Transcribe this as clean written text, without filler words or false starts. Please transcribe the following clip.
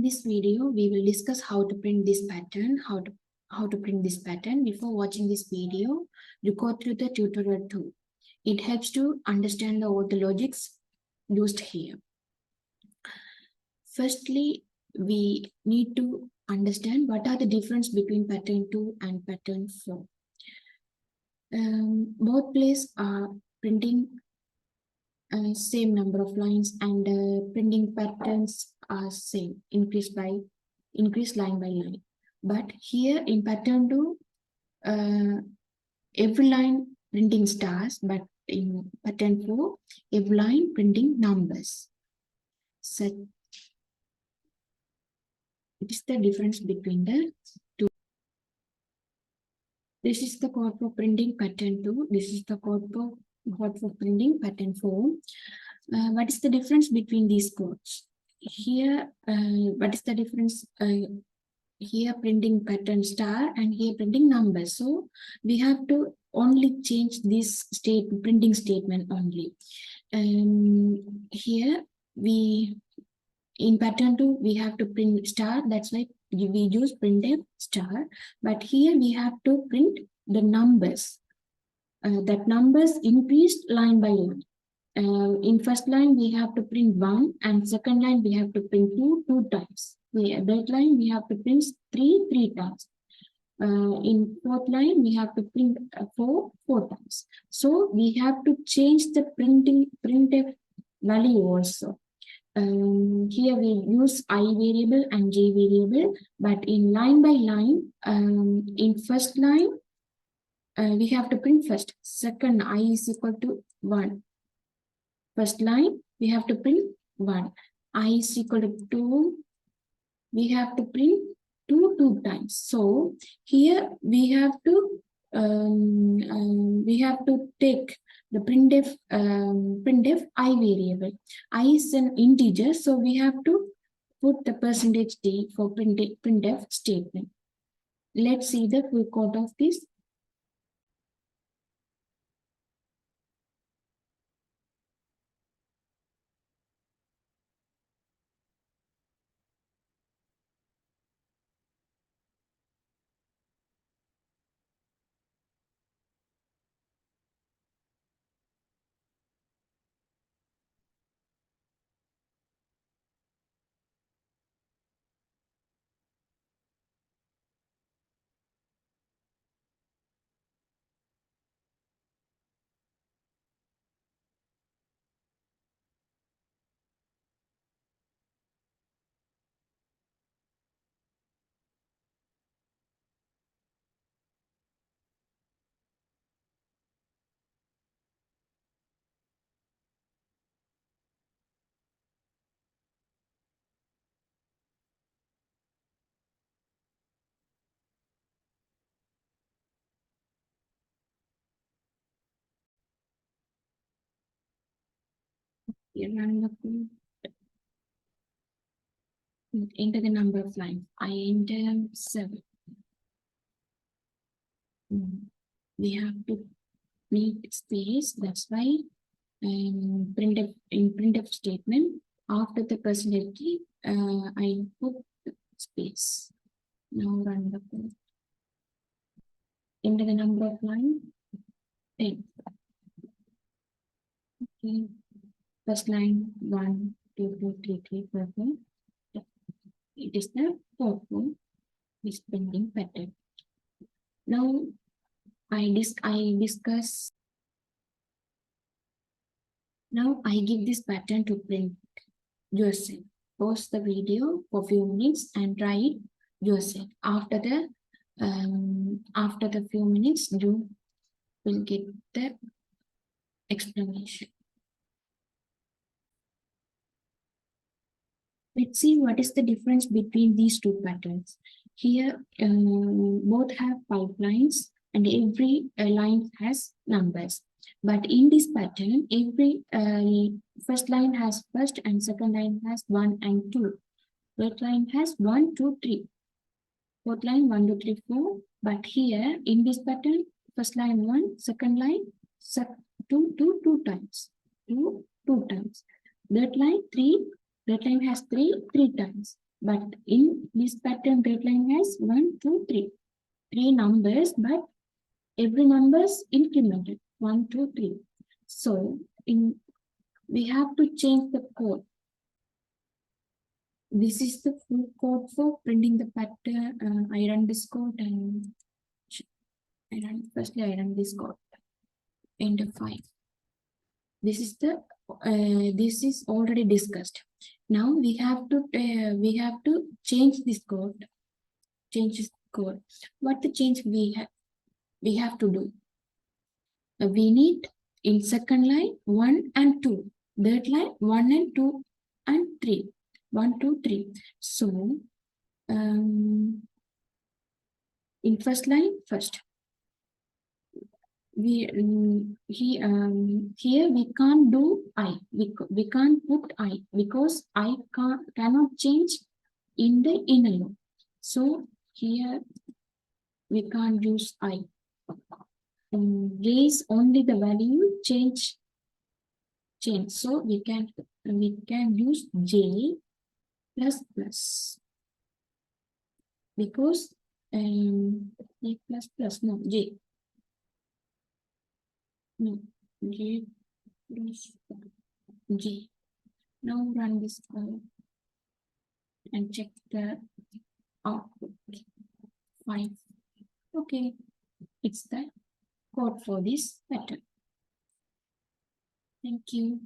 In this video, we will discuss how to print this pattern, how to print this pattern. Before watching this video, you go through the tutorial 2. It helps to understand all the logics used here. Firstly, we need to understand what are the difference between pattern 2 and pattern 4. Both places are printing same number of lines, and printing patterns are same, increased line by line. But here in pattern 2, every line printing stars, but in pattern 4, every line printing numbers. So it is the difference between the two. This is the code for printing pattern 2. This is the code for printing pattern 4. What is the difference between these codes? Here, what is the difference? Here printing pattern star and here printing numbers. So we have to only change this printing statement only. Here in pattern 2 we have to print star. That's why we use printf star. But here we have to print the numbers. That numbers increased line by line. In first line we have to print 1, and second line we have to print 2 times. Third line we have to print 3 times. In fourth line we have to print 4 times. So we have to change the printf value also. Here we use I variable and j variable, but in line by line, in first line we have to print first. Second, I is equal to 1. First line we have to print 1. I is equal to 2. We have to print 2 times. So here we have to take the printf I variable. I is an integer, so we have to put the %d for printf statement. Let's see the full code of this. Enter the number of lines. I enter 7. We have to need space. That's why printf statement after the %d I put space. Now run the code. Enter the number of lines. 10. Okay. First line 1, 2, 3, 4, 4. It is the fourth one. This printing pattern. Now I discuss. Now I give this pattern to print yourself. Pause the video for a few minutes and try it yourself. After the few minutes, you will get the explanation. Let's see what is the difference between these two patterns. Here, both have pipelines, and every line has numbers. But in this pattern, every first line has first, and second line has 1 and 2. Third line has 1, 2, 3. Fourth line 1, 2, 3, 4. But here in this pattern, first line 1, second line 2 times. 2 times. Third line 3. Third line has 3 times. But in this pattern, deadline has 1, 2, 3. 3 numbers, but every number is incremented. 1, 2, 3. So we have to change the code. This is the full code for printing the pattern. I run this code and firstly I run this code. Enter 5. This is already discussed. Now we have to change this code. Change this code. What the change we have to do? We need in second line 1 and 2. Third line 1 and 2 and 3. 1, 2, 3. So in first line first. Here we can't do I. We can't put I because I cannot change in the inner loop. So here we can't use I. Raise only the value, change. So we can use J plus plus because J plus plus no J. No, J plus J. Now run this code and check the output. 5. Okay, it's the code for this pattern. Thank you.